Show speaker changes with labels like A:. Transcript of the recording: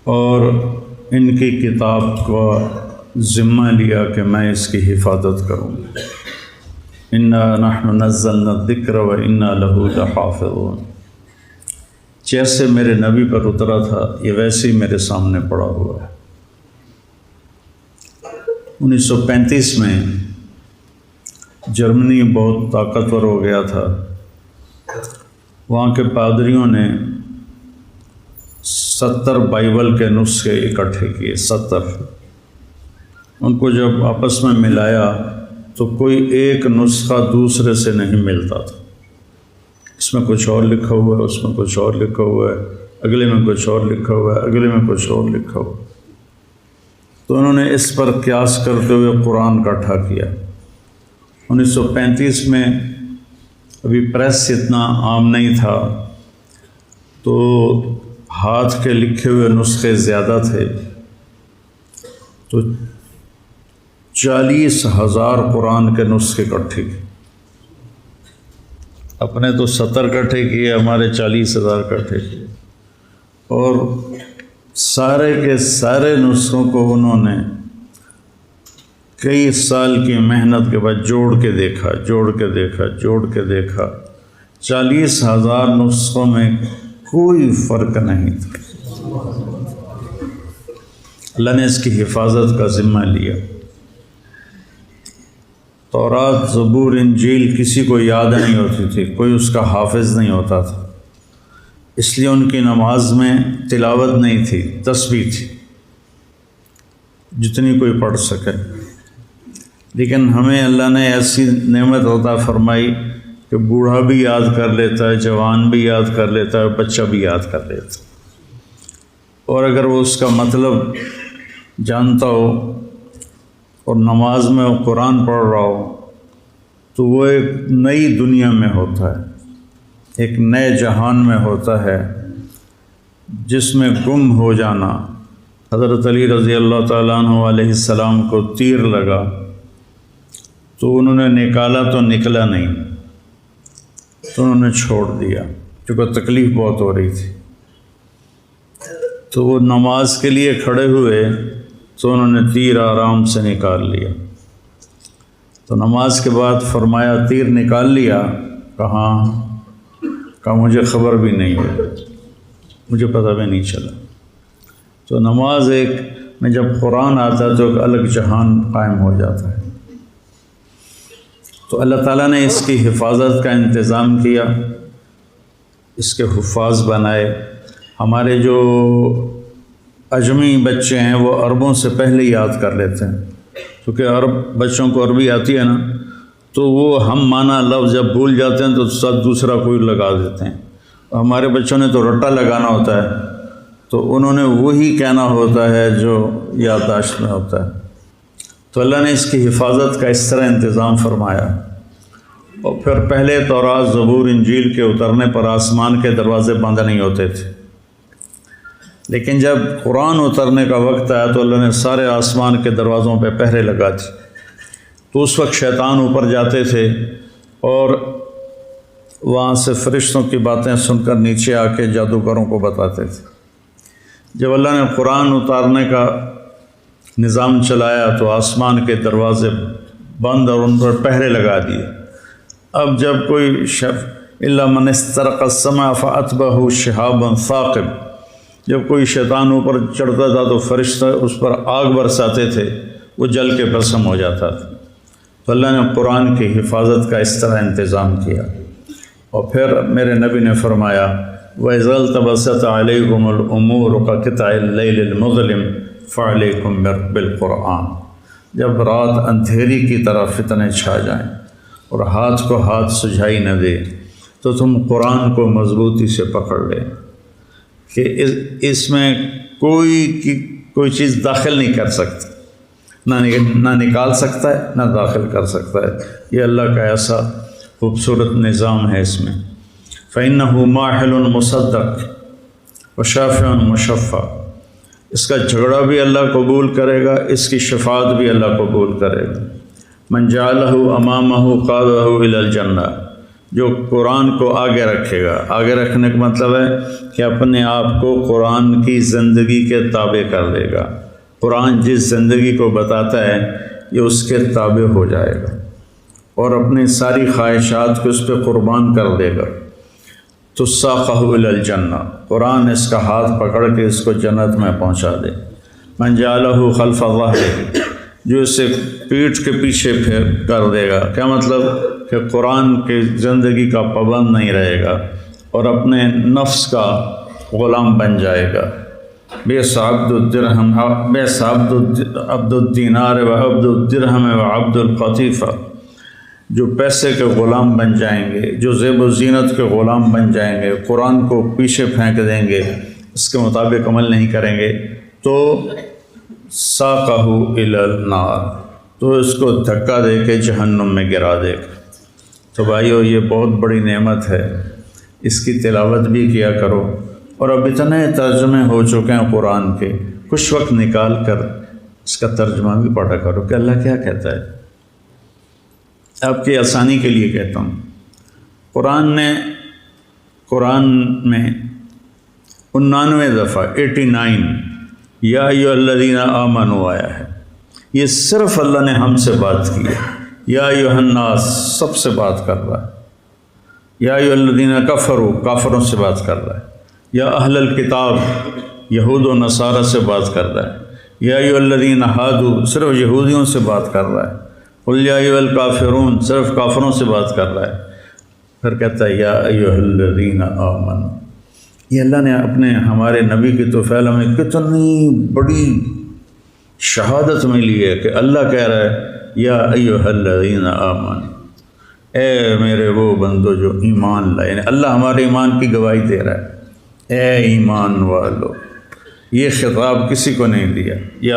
A: اور ان کی کتاب کو ذمہ لیا کہ میں اس کی حفاظت کروں۔ انا نحن نزلنا الذکر و انا لہ لحافظون۔ جیسے میرے نبی پر اترا تھا یہ ویسے ہی میرے سامنے پڑا ہوا ہے۔ 1935 میں جرمنی بہت طاقتور ہو گیا تھا۔ وہاں کے پادریوں نے 70 بائبل کے نسخے اکٹھے کیے، 70۔ ان کو جب آپس میں ملایا تو کوئی ایک نسخہ دوسرے سے نہیں ملتا تھا۔ اس میں کچھ اور لکھا ہوا ہے، اس میں کچھ اور لکھا ہوا ہے، اگلے میں کچھ اور لکھا ہوا ہے، اگلے میں کچھ اور لکھا ہوا ہے۔ تو انہوں نے اس پر قیاس کرتے ہوئے قرآن اکٹھا کیا۔ 1935 میں ابھی پریس اتنا عام نہیں تھا، تو ہاتھ کے لکھے ہوئے نسخے زیادہ تھے، تو 40,000 قرآن کے نسخے اکٹھے کیے۔ اپنے تو 70 اکٹھے کیے، ہمارے 40,000 اکٹھے کیے، اور سارے کے سارے نسخوں کو انہوں نے کئی سال کی محنت کے بعد جوڑ کے دیکھا، جوڑ کے دیکھا، جوڑ کے دیکھا۔ 40,000 نسخوں میں کوئی فرق نہیں تھا۔ اللہ نے اس کی حفاظت کا ذمہ لیا۔ تورات، زبور، انجیل کسی کو یاد نہیں ہوتی تھی، کوئی اس کا حافظ نہیں ہوتا تھا، اس لیے ان کی نماز میں تلاوت نہیں تھی، تسبیح تھی، جتنی کوئی پڑھ سکے۔ لیکن ہمیں اللہ نے ایسی نعمت عطا فرمائی کہ بوڑھا بھی یاد کر لیتا ہے، جوان بھی یاد کر لیتا ہے، بچہ بھی یاد کر لیتا ہے، اور اگر وہ اس کا مطلب جانتا ہو اور نماز میں وہ قرآن پڑھ رہا ہو تو وہ ایک نئی دنیا میں ہوتا ہے، ایک نئے جہان میں ہوتا ہے جس میں گم ہو جانا۔ حضرت علی رضی اللہ تعالیٰ عنہ علیہ السلام کو تیر لگا تو انہوں نے نکالا تو نکلا نہیں، تو انہوں نے چھوڑ دیا کیونکہ تکلیف بہت ہو رہی تھی۔ تو وہ نماز کے لیے کھڑے ہوئے تو انہوں نے تیر آرام سے نکال لیا۔ تو نماز کے بعد فرمایا تیر نکال لیا؟ کہاں؟ کہا مجھے خبر بھی نہیں ہے، مجھے پتہ بھی نہیں چلا۔ تو نماز ایک میں جب قرآن آتا ہے تو ایک الگ جہان قائم ہو جاتا ہے۔ تو اللہ تعالیٰ نے اس کی حفاظت کا انتظام کیا، اس کے حفاظ بنائے۔ ہمارے جو اجمی بچے ہیں وہ عربوں سے پہلے یاد کر لیتے ہیں، کیونکہ عرب بچوں کو عربی آتی ہے نا، تو وہ ہم مانا لفظ جب بھول جاتے ہیں تو ساتھ دوسرا کوئی لگا دیتے ہیں۔ ہمارے بچوں نے تو رٹا لگانا ہوتا ہے، تو انہوں نے وہی کہنا ہوتا ہے جو یادداشت میں ہوتا ہے۔ تو اللہ نے اس کی حفاظت کا اس طرح انتظام فرمایا۔ اور پھر پہلے تورات، زبور، انجیل کے اترنے پر آسمان کے دروازے بند نہیں ہوتے تھے، لیکن جب قرآن اترنے کا وقت آیا تو اللہ نے سارے آسمان کے دروازوں پہ پہرے لگا دی۔ تو اس وقت شیطان اوپر جاتے تھے اور وہاں سے فرشتوں کی باتیں سن کر نیچے آ کے جادوگروں کو بتاتے تھے۔ جب اللہ نے قرآن اتارنے کا نظام چلایا تو آسمان کے دروازے بند اور ان پر پہرے لگا دیے۔ اب جب کوئی الا من استرق السماء فاتبعه شهاب ثاقب، جب کوئی شیطان اوپر چڑھتا تھا تو فرشتے اس پر آگ برساتے تھے، وہ جل کے بھسم ہو جاتا تھا۔ تو اللہ نے قرآن کی حفاظت کا اس طرح انتظام کیا۔ اور پھر میرے نبی نے فرمایا وَإِذَا الْتَبَسَتْ عَلَيْكُمُ الْأُمُورُ كَقِطْعِ اللَّيْلِ الْمُظْلِمِ فَعَلَيْكُمْ بِالْقُرْآنِ۔ جب رات اندھیری کی طرح فتنے چھا جائیں اور ہاتھ کو ہاتھ سجھائی نہ دے تو تم قرآن کو مضبوطی سے پکڑ لے کہ اس میں کوئی چیز داخل نہیں کر سکتا، نہ نکال سکتا ہے نہ داخل کر سکتا ہے۔ یہ اللہ کا ایسا خوبصورت نظام ہے اس میں۔ فَإِنَّهُ مَاحِلٌ مُصَدَّقٌ وَشَافِعٌ مُشَفَّعٌ۔ اس کا جھگڑا بھی اللہ قبول کرے گا، اس کی شفاعت بھی اللہ قبول کرے گا۔ مَنْ جَعَلَهُ أَمَامَهُ قَادَهُ إِلَى الْجَنَّةِ۔ جو قرآن کو آگے رکھے گا۔ آگے رکھنے کا مطلب ہے کہ اپنے آپ کو قرآن کی زندگی کے تابع کر دے گا۔ قرآن جس زندگی کو بتاتا ہے یہ اس کے تابع ہو جائے گا اور اپنی ساری خواہشات کو اس پہ قربان کر دے گا۔ تو ساقہ الی الجنہ، قرآن اس کا ہاتھ پکڑ کے اس کو جنت میں پہنچا دے۔ من جعلہ خلف ظہرہ، جو اسے پیٹھ کے پیچھے پھیر کر دے گا۔ کیا مطلب کہ قرآن کی زندگی کا پابند نہیں رہے گا اور اپنے نفس کا غلام بن جائے گا۔ بئس عبد الدرہم، بئس عبد الدینار و عبد الدرہم و عبد القطیفہ، جو پیسے کے غلام بن جائیں گے، جو زیب و زینت کے غلام بن جائیں گے، قرآن کو پیچھے پھینک دیں گے، اس کے مطابق عمل نہیں کریں گے، تو ساقہ الی النار، تو اس کو دھکا دے کے جہنم میں گرا دے گا۔ تو بھائیو، یہ بہت بڑی نعمت ہے، اس کی تلاوت بھی کیا کرو۔ اور اب اتنے ترجمے ہو چکے ہیں قرآن کے، کچھ وقت نکال کر اس کا ترجمہ بھی پڑھا کرو کہ اللہ کیا کہتا ہے۔ آپ کی آسانی کے لیے کہتا ہوں، قرآن میں 99 دفعہ 89 یا ایھا الذین آمنوا آیا ہے۔ یہ صرف اللہ نے ہم سے بات کی ہے۔ یا ایھا الناس سب سے بات کر رہا ہے۔ یا ایھا الذین کفروا کافروں سے بات کر رہا ہے۔ یا اہل الکتاب یہود و نصارہ سے بات کر رہا ہے۔ یا ایھا الذین ہادوا صرف یہودیوں سے بات کر رہا ہے۔ قل یا ایھا الکافرون صرف کافروں سے بات کر رہا ہے۔ پھر کہتا ہے یا ایھا الذین آمنوا۔ یہ اللہ نے اپنے ہمارے نبی کی توفیل میں کتنی بڑی شہادت ملی ہے کہ اللہ کہہ رہا ہے یا ایھا الذین آمنوا، اے میرے وہ بندو جو ایمان لائے، یعنی اللہ ہمارے ایمان کی گواہی دے رہا ہے، اے ایمان والو۔ یہ خطاب کسی کو نہیں دیا، یا